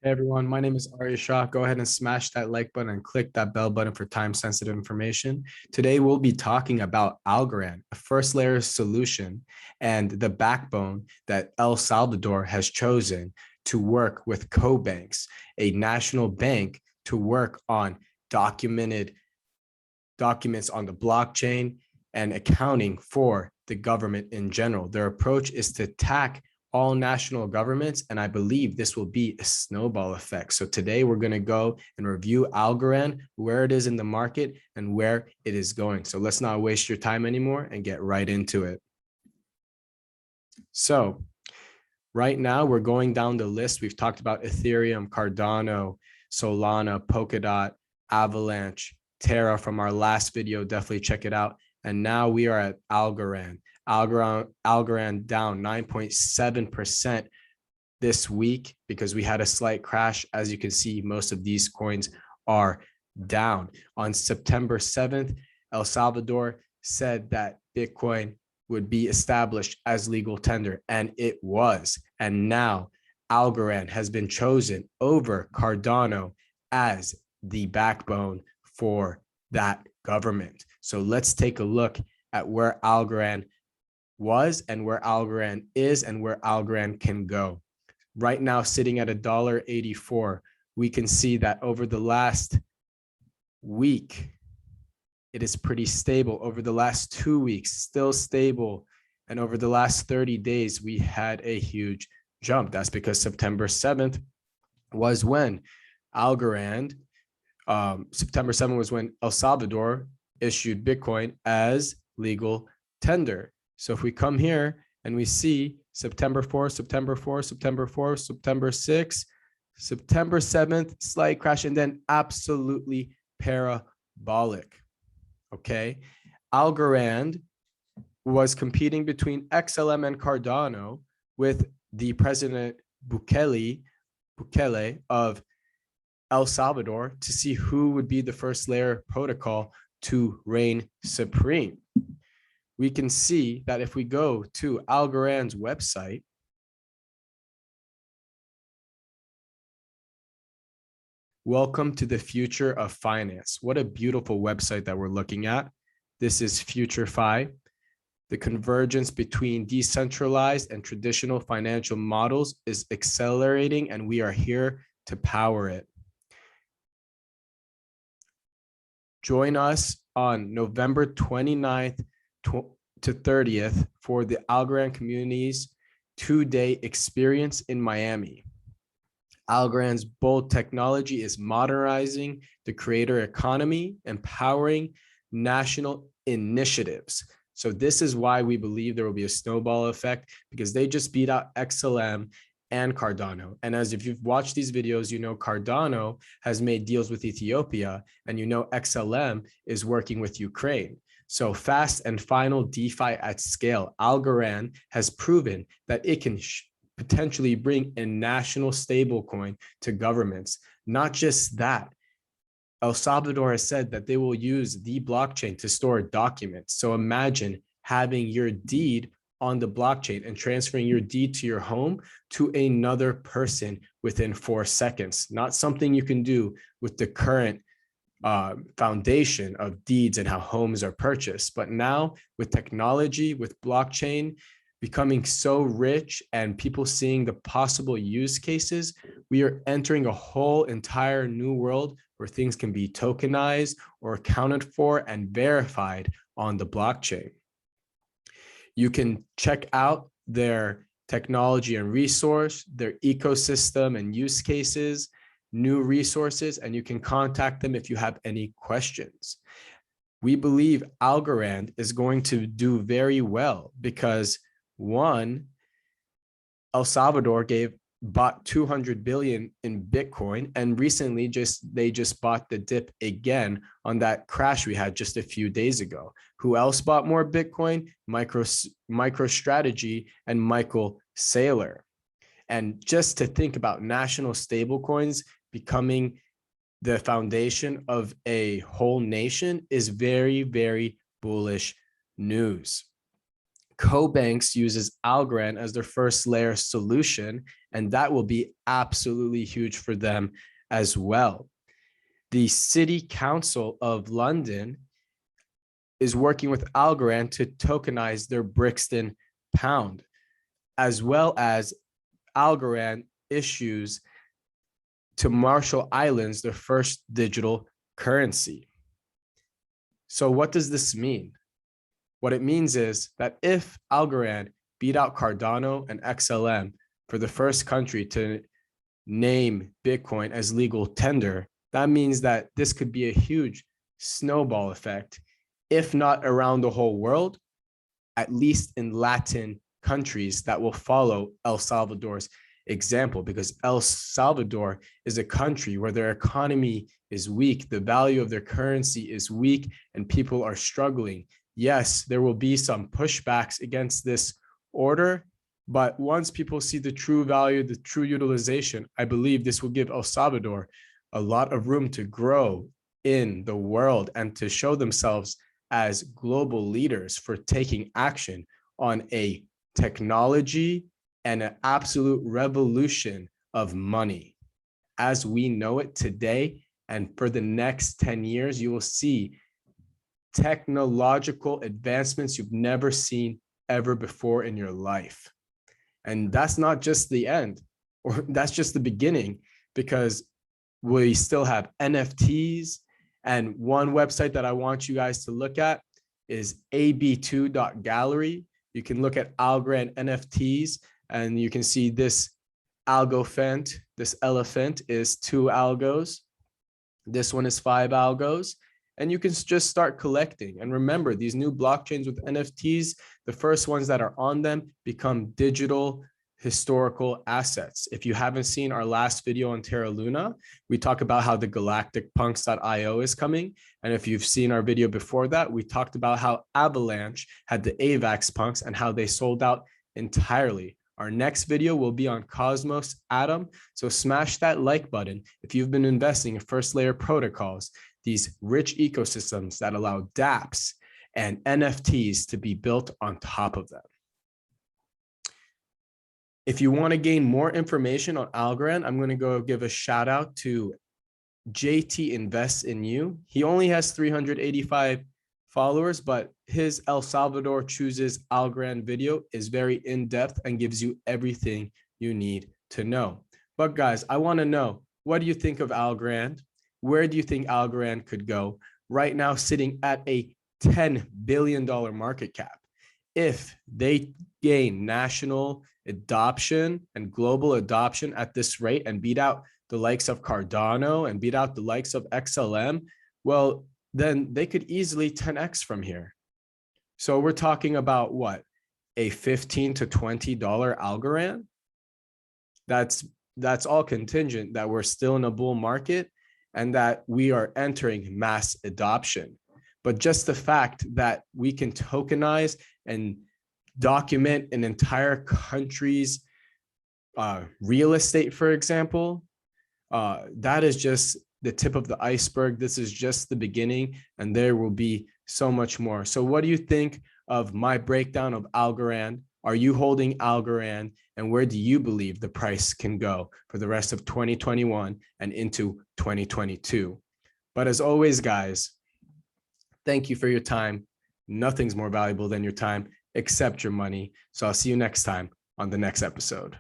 Hey everyone, my name is Arya Shah. Go ahead and smash that like button and click that bell button for time-sensitive information. Today we'll be talking about Algorand, a first layer solution and the backbone that El Salvador has chosen to work with co-banks, a national bank, to work on documented documents on the blockchain and accounting for the government in general. Their approach is to attack all national governments, and I believe this will be a snowball effect. So today we're going to go and review Algorand, where it is in the market and where it is going. So let's not waste your time anymore and get right into it. So right now we're going down the list. We've talked about Ethereum, Cardano, Solana, Polkadot, Avalanche, Terra from our last video. Definitely check it out. And now we are at Algorand. Algorand down 9.7% this week because we had a slight crash. As you can see, most of these coins are down. On September 7th, El Salvador said that Bitcoin would be established as legal tender, and it was. And now Algorand has been chosen over Cardano as the backbone for that government. So let's take a look at where Algorand was and where Algorand is and where Algorand can go. Right now, sitting at $1.84, we can see that over the last week, it is pretty stable. Over the last 2 weeks, still stable. And over the last 30 days, we had a huge jump. That's because September 7th was when Algorand, September 7th was when El Salvador issued Bitcoin as legal tender. So if we come here and we see September 4th, September 4th, September 4th, September 6th, September 7th, slight crash, and then absolutely parabolic. Okay. Algorand was competing between XLM and Cardano with the President Bukele of El Salvador to see who would be the first layer protocol to reign supreme. We can see that if we go to Algorand's website, welcome to the future of finance. What a beautiful website that we're looking at. This is FutureFi. The convergence between decentralized and traditional financial models is accelerating, and we are here to power it. Join us on November 29th to 30th for the Algorand community's 2-day experience in Miami. Algorand's bold technology is modernizing the creator economy, empowering national initiatives. So this is why we believe there will be a snowball effect, because they just beat out XLM and Cardano. And as if you've watched these videos, you know Cardano has made deals with Ethiopia, and you know XLM is working with Ukraine. So fast and final DeFi at scale, Algorand has proven that it can potentially bring a national stablecoin to governments. Not just that, El Salvador has said that they will use the blockchain to store documents. So imagine having your deed on the blockchain and transferring your deed to your home to another person within 4 seconds. Not something you can do with the current foundation of deeds and how homes are purchased. But now with technology, with blockchain becoming so rich and people seeing the possible use cases, we are entering a whole entire new world where things can be tokenized or accounted for and verified on the blockchain. You can check out their technology and resource, their ecosystem and use cases, new resources, and you can contact them if you have any questions. We believe Algorand is going to do very well because, one, El Salvador bought 200 billion in Bitcoin, and recently they just bought the dip again on that crash we had just a few days ago. Who else bought more Bitcoin? MicroStrategy and Michael Saylor. And just to think about national stablecoins becoming the foundation of a whole nation is very, very bullish news. CoBanks uses Algorand as their first layer solution, And that will be absolutely huge for them as well. The City Council of London is working with Algorand to tokenize their Brixton pound, as well as Algorand issues to Marshall Islands their first digital currency. So what does this mean? What it means is that if Algorand beat out Cardano and XLM for the first country to name Bitcoin as legal tender, that means that this could be a huge snowball effect, if not around the whole world, at least in Latin countries that will follow El Salvador's example, because El Salvador is a country where their economy is weak, the value of their currency is weak, and people are struggling. Yes, there will be some pushbacks against this order, but once people see the true value, the true utilization, I believe this will give El Salvador a lot of room to grow in the world and to show themselves as global leaders for taking action on a technology and an absolute revolution of money. As we know it today, and for the next 10 years, you will see technological advancements you've never seen ever before in your life. And that's not just the end, or that's just the beginning, because we still have NFTs. And one website that I want you guys to look at is ab2.gallery. You can look at Algorand NFTs, and you can see this algophant, this elephant is 2 algos. This one is 5 algos. And you can just start collecting. And remember, these new blockchains with NFTs, the first ones that are on them become digital historical assets. If you haven't seen our last video on Terra Luna, we talk about how the galacticpunks.io is coming. And if you've seen our video before that, we talked about how Avalanche had the AVAX punks and how they sold out entirely. Our next video will be on Cosmos Atom. So smash that like button if you've been investing in first layer protocols, these rich ecosystems that allow dApps and NFTs to be built on top of them. If you want to gain more information on Algorand, I'm going to go give a shout out to JT Invests in You. He only has 385 followers, but his El Salvador Chooses Algorand video is very in-depth and gives you everything you need to know. But guys, I want to know, what do you think of Algorand? Where do you think Algorand could go? Right now, sitting at a $10 billion market cap. If they gain national adoption and global adoption at this rate and beat out the likes of Cardano and beat out the likes of XLM, well, then they could easily 10x from here. So we're talking about what? A $15 to $20 Algorand? That's all contingent that we're still in a bull market and that we are entering mass adoption. But just the fact that we can tokenize and document an entire country's real estate, for example, that is just the tip of the iceberg. This is just the beginning, and there will be so much more. So what do you think of my breakdown of Algorand? Are you holding Algorand, and where do you believe the price can go for the rest of 2021 and into 2022? But as always, guys, thank you for your time. Nothing's more valuable than your time except your money. So I'll see you next time on the next episode.